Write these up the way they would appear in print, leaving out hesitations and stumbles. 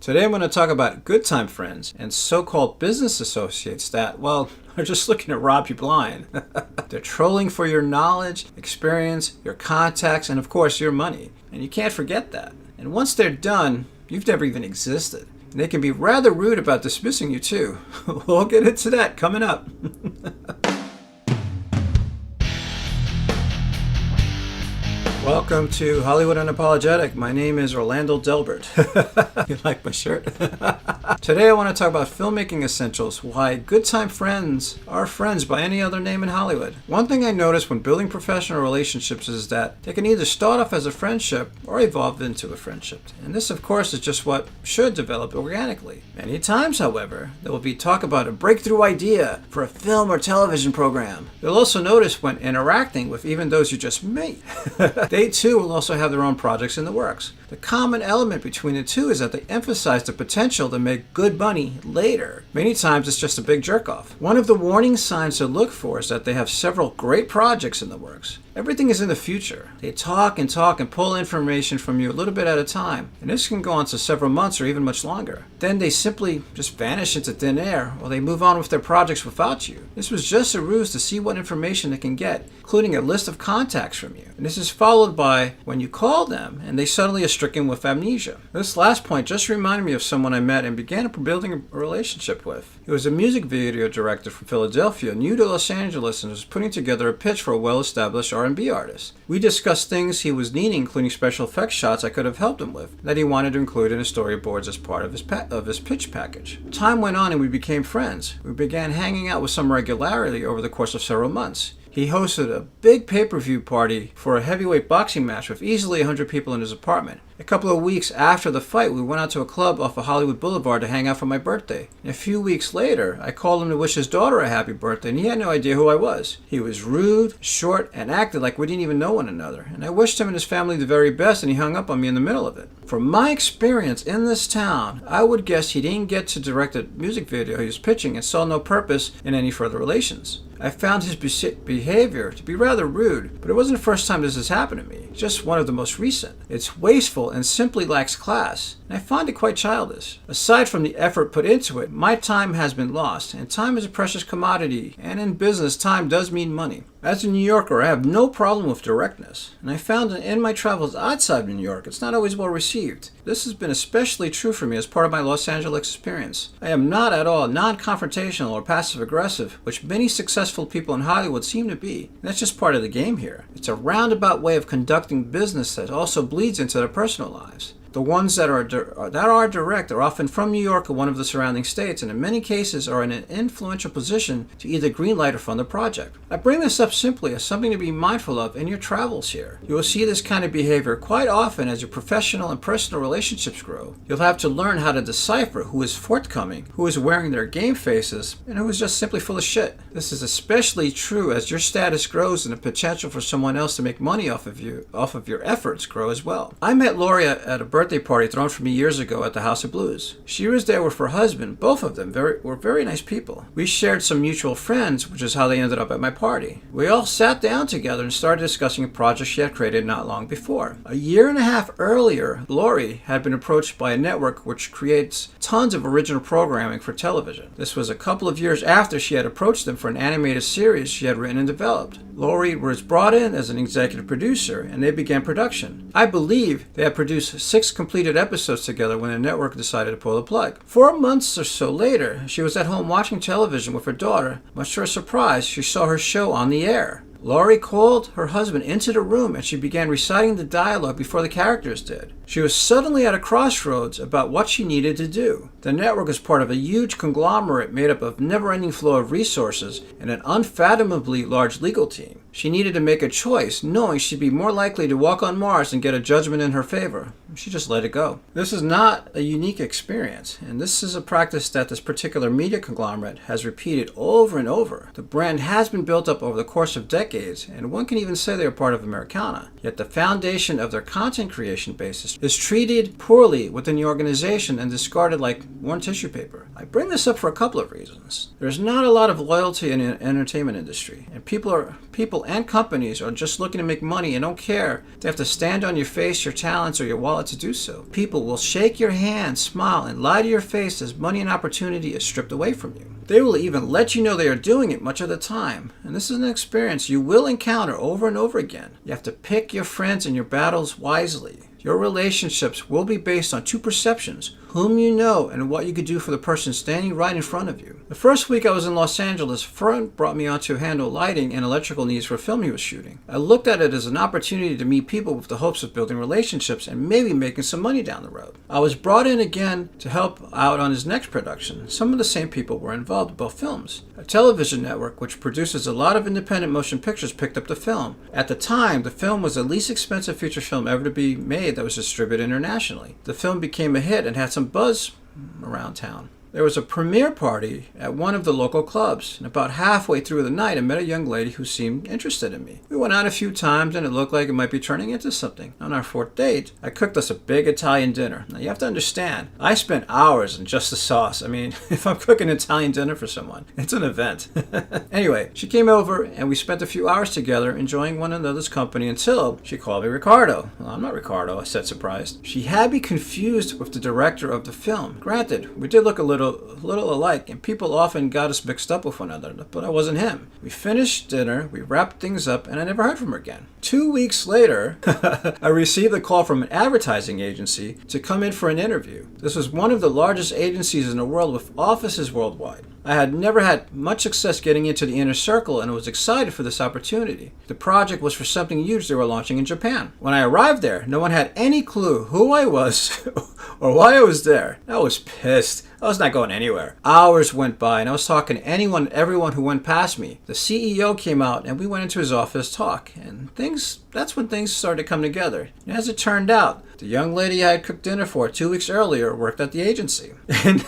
Today I'm going to talk about good time friends and so-called business associates that, well, are just looking to rob you blind. They're trolling for your knowledge, experience, your contacts, and of course your money. And you can't forget that. And once they're done, you've never even existed. And they can be rather rude about dismissing you too. We'll get into that coming up. Welcome to Hollywood Unapologetic. My name is Orlando Delbert. You like my shirt? Today I want to talk about filmmaking essentials, why good time friends are friends by any other name in Hollywood. One thing I noticed when building professional relationships is that they can either start off as a friendship or evolve into a friendship. And this, of course, is just what should develop organically. Many times, however, there will be talk about a breakthrough idea for a film or television program. You'll also notice when interacting with even those you just meet, they too will also have their own projects in the works. The common element between the two is that they emphasize the potential to make good money later. Many times it's just a big jerk-off. One of the warning signs to look for is that they have several great projects in the works. Everything is in the future. They talk and pull information from you a little bit at a time, and this can go on to several months or even much longer. Then they simply just vanish into thin air, or they move on with their projects without you. This was just a ruse to see what information they can get, including a list of contacts from you. And this is followed by when you call them and they suddenly are stricken with amnesia. This last point just reminded me of someone I met and began building a relationship with. He was a music video director from Philadelphia, new to Los Angeles, and was putting together a pitch for a well-established R&B artist. We discussed things he was needing, including special effects shots I could have helped him with, that he wanted to include in his storyboards as part of his pitch package. Time went on and we became friends. We began hanging out with some regularity over the course of several months. He hosted a big pay-per-view party for a heavyweight boxing match with easily 100 people in his apartment. A couple of weeks after the fight, we went out to a club off of Hollywood Boulevard to hang out for my birthday. And a few weeks later, I called him to wish his daughter a happy birthday, and he had no idea who I was. He was rude, short, and acted like we didn't even know one another. And I wished him and his family the very best, and he hung up on me in the middle of it. From my experience in this town, I would guess he didn't get to direct a music video he was pitching and saw no purpose in any further relations. I found his behavior to be rather rude, but it wasn't the first time this has happened to me. It's just one of the most recent. It's wasteful and simply lacks class, and I find it quite childish. Aside from the effort put into it, my time has been lost, and time is a precious commodity, and in business, time does mean money. As a New Yorker, I have no problem with directness, and I found that in my travels outside New York, it's not always well received. This has been especially true for me as part of my Los Angeles experience. I am not at all non-confrontational or passive-aggressive, which many successful people in Hollywood seem to be. And that's just part of the game here. It's a roundabout way of conducting business that also bleeds into their personal lives. The ones that are direct are often from New York or one of the surrounding states, and in many cases are in an influential position to either greenlight or fund the project. I bring this up simply as something to be mindful of in your travels here. You will see this kind of behavior quite often as your professional and personal relationships grow. You'll have to learn how to decipher who is forthcoming, who is wearing their game faces, and who is just simply full of shit. This is especially true as your status grows and the potential for someone else to make money off of your efforts grow as well. I met Lori at a birthday party thrown for me years ago at the House of Blues. She was there with her husband. Both of them were very nice people. We shared some mutual friends, which is how they ended up at my party. We all sat down together and started discussing a project she had created not long before. A year and a half earlier, Lori had been approached by a network which creates tons of original programming for television. This was a couple of years after she had approached them for an animated series she had written and developed. Lori was brought in as an executive producer, and they began production. I believe they had produced 6 completed episodes together when the network decided to pull the plug. 4 months or so later, she was at home watching television with her daughter. Much to her surprise, she saw her show on the air. Lori called her husband into the room and she began reciting the dialogue before the characters did. She was suddenly at a crossroads about what she needed to do. The network is part of a huge conglomerate made up of never-ending flow of resources and an unfathomably large legal team. She needed to make a choice, knowing she'd be more likely to walk on Mars and get a judgment in her favor. She just let it go. This is not a unique experience, and this is a practice that this particular media conglomerate has repeated over and over. The brand has been built up over the course of decades, and one can even say they are part of Americana. Yet the foundation of their content creation base is experience is treated poorly within the organization and discarded like worn tissue paper. I bring this up for a couple of reasons. There's not a lot of loyalty in the entertainment industry, and people and companies are just looking to make money and don't care. They have to stand on your face, your talents, or your wallet to do so. People will shake your hand, smile, and lie to your face as money and opportunity is stripped away from you. They will even let you know they are doing it much of the time. And this is an experience you will encounter over and over again. You have to pick your friends and your battles wisely. Your relationships will be based on two perceptions: whom you know and what you could do for the person standing right in front of you. The first week I was in Los Angeles, a friend brought me on to handle lighting and electrical needs for a film he was shooting. I looked at it as an opportunity to meet people with the hopes of building relationships and maybe making some money down the road. I was brought in again to help out on his next production. Some of the same people were involved in both films. A television network which produces a lot of independent motion pictures picked up the film. At the time, the film was the least expensive feature film ever to be made that was distributed internationally. The film became a hit and had some buzz around town. There was a premiere party at one of the local clubs, and about halfway through the night I met a young lady who seemed interested in me. We went out a few times and it looked like it might be turning into something. On our fourth date, I cooked us a big Italian dinner. Now you have to understand, I spent hours in just the sauce. I mean, if I'm cooking Italian dinner for someone, it's an event. Anyway, she came over and we spent a few hours together enjoying one another's company until she called me Ricardo. Well, I'm not Ricardo, I said, surprised. She had me confused with the director of the film. Granted, we did look a little alike, and people often got us mixed up with one another, but I wasn't him. We finished dinner, we wrapped things up, and I never heard from her again. 2 weeks later, I received a call from an advertising agency to come in for an interview. This was one of the largest agencies in the world with offices worldwide. I had never had much success getting into the inner circle and was excited for this opportunity. The project was for something huge they were launching in Japan. When I arrived there, no one had any clue who I was or why I was there. I was pissed. I was not going anywhere. Hours went by and I was talking to anyone and everyone who went past me. The CEO came out and we went into his office to talk, and that's when things started to come together. And as it turned out, the young lady I had cooked dinner for 2 weeks earlier worked at the agency. And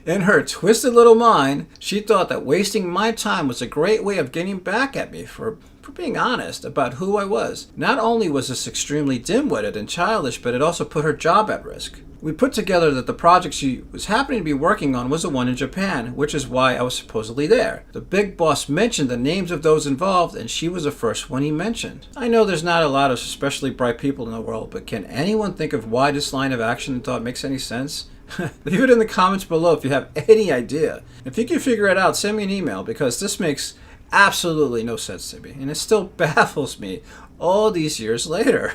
in her twisted little mind, she thought that wasting my time was a great way of getting back at me for being honest about who I was. Not only was this extremely dim-witted and childish, but it also put her job at risk. We put together that the project she was happening to be working on was the one in Japan, which is why I was supposedly there. The big boss mentioned the names of those involved, and she was the first one he mentioned. I know there's not a lot of especially bright people in the world, but can anyone think of why this line of action and thought makes any sense? Leave it in the comments below if you have any idea. If you can figure it out, send me an email, because this makes absolutely no sense to me, and it still baffles me all these years later.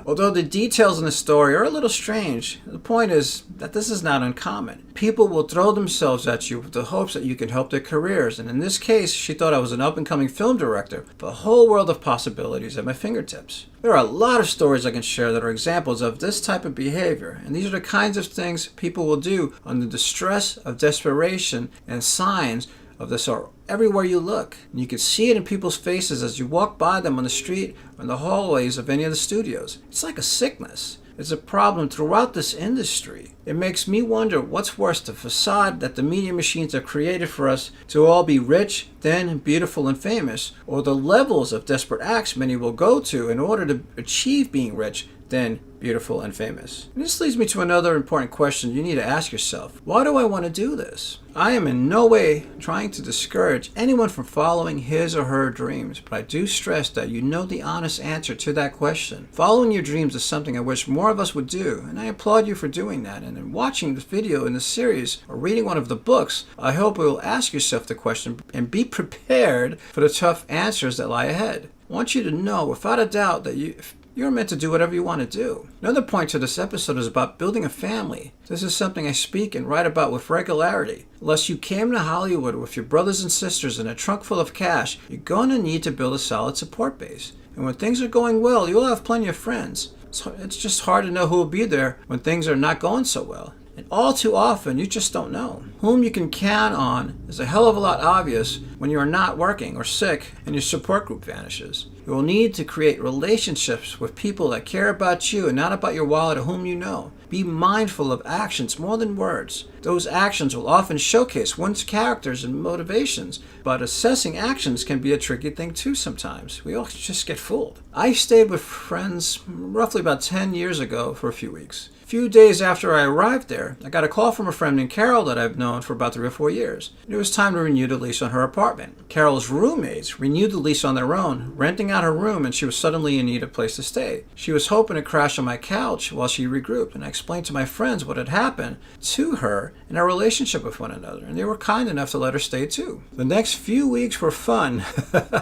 Although the details in the story are a little strange, the point is that this is not uncommon. People will throw themselves at you with the hopes that you can help their careers, and in this case, she thought I was an up-and-coming film director, with a whole world of possibilities at my fingertips. There are a lot of stories I can share that are examples of this type of behavior, and these are the kinds of things people will do under the stress of desperation, and signs of this are everywhere you look. And you can see it in people's faces as you walk by them on the street or in the hallways of any of the studios. It's like a sickness. It's a problem throughout this industry. It makes me wonder what's worse, the facade that the media machines have created for us to all be rich, thin, beautiful, and famous, or the levels of desperate acts many will go to in order to achieve being rich, thin, beautiful, and famous. And this leads me to another important question you need to ask yourself. Why do I want to do this? I am in no way trying to discourage anyone from following his or her dreams, but I do stress that you know the honest answer to that question. Following your dreams is something I wish more of us would do, and I applaud you for doing that. And in watching this video in the series or reading one of the books, I hope you will ask yourself the question and be prepared for the tough answers that lie ahead. I want you to know without a doubt that you're meant to do whatever you want to do. Another point to this episode is about building a family. This is something I speak and write about with regularity. Unless you came to Hollywood with your brothers and sisters and a trunk full of cash, you're going to need to build a solid support base. And when things are going well, you'll have plenty of friends. So it's just hard to know who will be there when things are not going so well. And all too often, you just don't know. Whom you can count on is a hell of a lot obvious when you are not working or sick and your support group vanishes. You will need to create relationships with people that care about you and not about your wallet or whom you know. Be mindful of actions more than words. Those actions will often showcase one's characters and motivations, but assessing actions can be a tricky thing too sometimes. We all just get fooled. I stayed with friends roughly about 10 years ago for a few weeks. A few days after I arrived there, I got a call from a friend named Carol that I've known for about 3 or 4 years. It was time to renew the lease on her apartment. Carol's roommates renewed the lease on their own, renting out her room, and she was suddenly in need of a place to stay. She was hoping to crash on my couch while she regrouped, and I explained to my friends what had happened to her and our relationship with one another, and they were kind enough to let her stay too. The next few weeks were fun.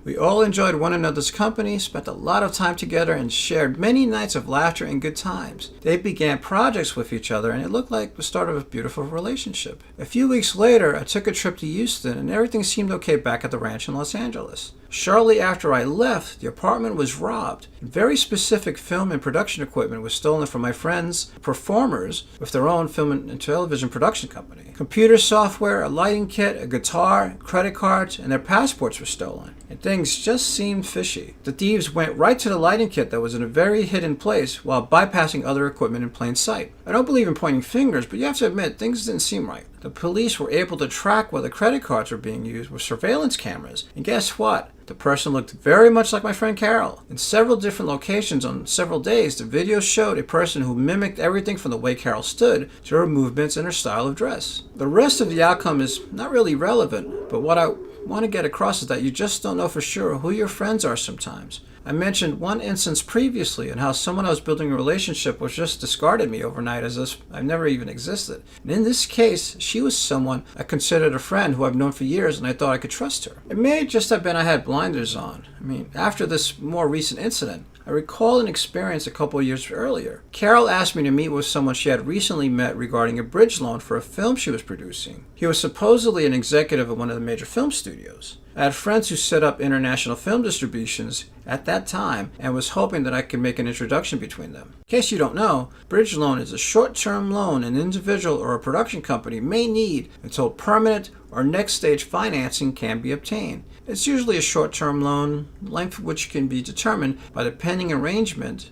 We all enjoyed one another's company, spent a lot of time together, and shared many nights of laughter and good times. They began projects with each other, and it looked like the start of a beautiful relationship. A few weeks later, I took a trip to Houston, and everything seemed okay back at the ranch in Los Angeles. Shortly after I left, the apartment was robbed. Very specific film and production equipment was stolen from my friends, performers, with their own film and television production company. Computer software, a lighting kit, a guitar, credit cards, and their passports were stolen. And things just seemed fishy. The thieves went right to the lighting kit that was in a very hidden place while bypassing other equipment in plain sight. I don't believe in pointing fingers, but you have to admit, things didn't seem right. The police were able to track where the credit cards were being used with surveillance cameras. And guess what? The person looked very much like my friend Carol. In several different locations on several days, the video showed a person who mimicked everything from the way Carol stood to her movements and her style of dress. The rest of the outcome is not really relevant, but what I want to get across is that you just don't know for sure who your friends are sometimes. I mentioned one instance previously and how someone I was building a relationship with just discarded me overnight as if I've never even existed. And in this case, she was someone I considered a friend who I've known for years, and I thought I could trust her. It may just have been I had blinders on. After this more recent incident, I recall an experience a couple of years earlier. Carol asked me to meet with someone she had recently met regarding a bridge loan for a film she was producing. He was supposedly an executive of one of the major film studios. I had friends who set up international film distributions at that time and was hoping that I could make an introduction between them. In case you don't know, bridge loan is a short-term loan an individual or a production company may need until permanent or next stage financing can be obtained. It's usually a short-term loan, length of which can be determined by the pending arrangement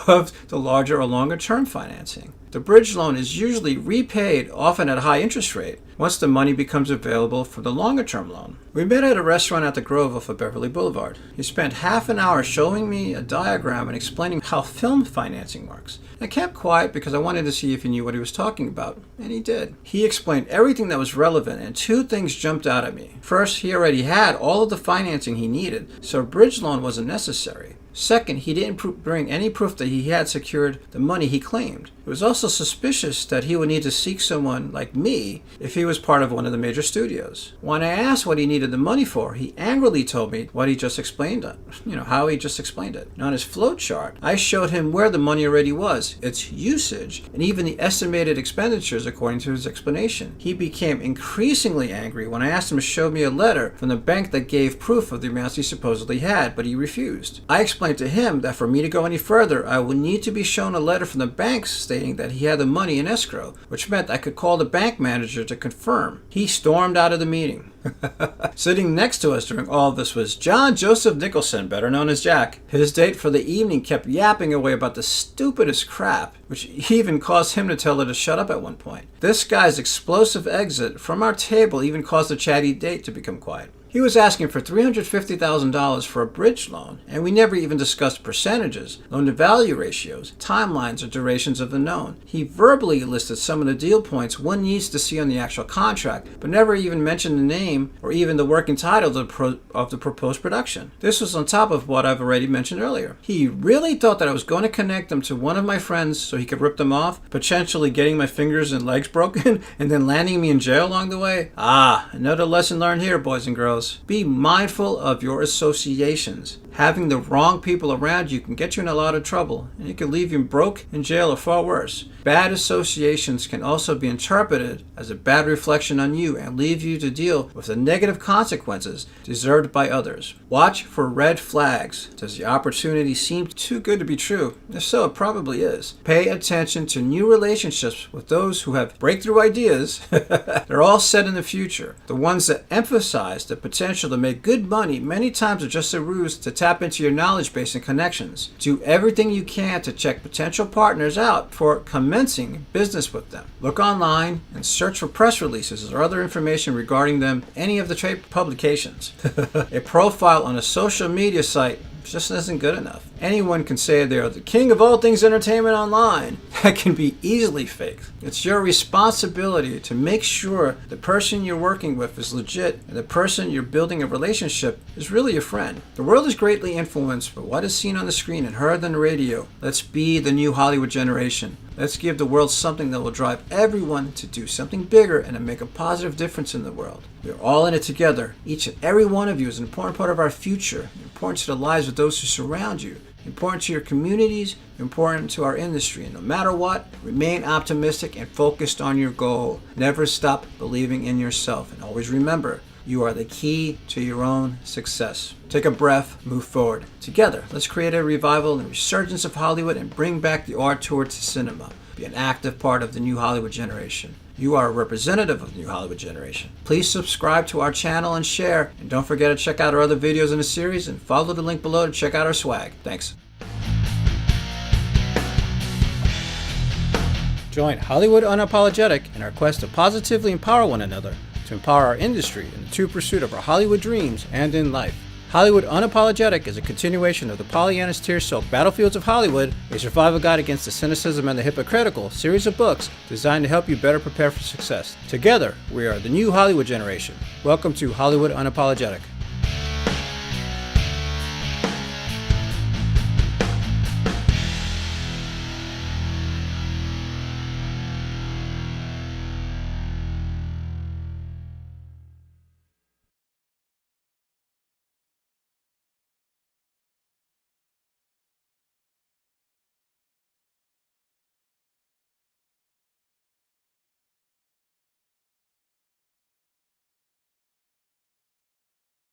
of the larger or longer-term financing. The bridge loan is usually repaid, often at a high interest rate, once the money becomes available for the longer-term loan. We met at a restaurant at the Grove off of Beverly Boulevard. He spent half an hour showing me a diagram and explaining how film financing works. I kept quiet because I wanted to see if he knew what he was talking about, and he did. He explained everything that was relevant, and two things jumped out at me. First, he already had all of the financing he needed, so a bridge loan wasn't necessary. Second, he didn't bring any proof that he had secured the money he claimed. It was also suspicious that he would need to seek someone like me if he was part of one of the major studios. When I asked what he needed the money for, he angrily told me what he just explained, how he just explained it. And on his flow chart, I showed him where the money already was, its usage, and even the estimated expenditures according to his explanation. He became increasingly angry when I asked him to show me a letter from the bank that gave proof of the amounts he supposedly had, but he refused. I explained to him that for me to go any further, I would need to be shown a letter from the bank stating that he had the money in escrow, which meant I could call the bank manager to confirm. He stormed out of the meeting. Sitting next to us during all this was John Joseph Nicholson, better known as Jack. His date for the evening kept yapping away about the stupidest crap, which even caused him to tell her to shut up at one point. This guy's explosive exit from our table even caused the chatty date to become quiet. He was asking for $350,000 for a bridge loan, and we never even discussed percentages, loan-to-value ratios, timelines, or durations of the loan. He verbally listed some of the deal points one needs to see on the actual contract, but never even mentioned the name or even the working title of the proposed production. This was on top of what I've already mentioned earlier. He really thought that I was going to connect them to one of my friends so he could rip them off, potentially getting my fingers and legs broken, and then landing me in jail along the way. Another lesson learned here, boys and girls. Be mindful of your associations. Having the wrong people around you can get you in a lot of trouble, and it can leave you broke, in jail, or far worse. Bad associations can also be interpreted as a bad reflection on you and leave you to deal with the negative consequences deserved by others. Watch for red flags. Does the opportunity seem too good to be true? If so, it probably is. Pay attention to new relationships with those who have breakthrough ideas. They're all set in the future. The ones that emphasize the potential to make good money many times are just a ruse to tap into your knowledge base and connections. Do everything you can to check potential partners out for commencing business with them. Look online and search for press releases or other information regarding them, any of the trade publications. A profile on a social media site just isn't good enough. Anyone can say they are the king of all things entertainment online. That can be easily faked. It's your responsibility to make sure the person you're working with is legit and the person you're building a relationship is really your friend. The world is greatly influenced by what is seen on the screen and heard on the radio. Let's be the new Hollywood generation. Let's give the world something that will drive everyone to do something bigger and to make a positive difference in the world. We're all in it together. Each and every one of you is an important part of our future, important to the lives of those who surround you, important to your communities, important to our industry. And no matter what, remain optimistic and focused on your goal. Never stop believing in yourself. And always remember, you are the key to your own success. Take a breath, move forward. Together, let's create a revival and resurgence of Hollywood and bring back the art towards cinema. Be an active part of the new Hollywood generation. You are a representative of the new Hollywood generation. Please subscribe to our channel and share. And don't forget to check out our other videos in the series and follow the link below to check out our swag. Thanks. Join Hollywood Unapologetic in our quest to positively empower one another, to empower our industry in the true pursuit of our Hollywood dreams and in life. Hollywood Unapologetic is a continuation of the Pollyanna's Tear-Soaked Battlefields of Hollywood, a survival guide against the cynicism and the hypocritical series of books designed to help you better prepare for success. Together, we are the new Hollywood generation. Welcome to Hollywood Unapologetic.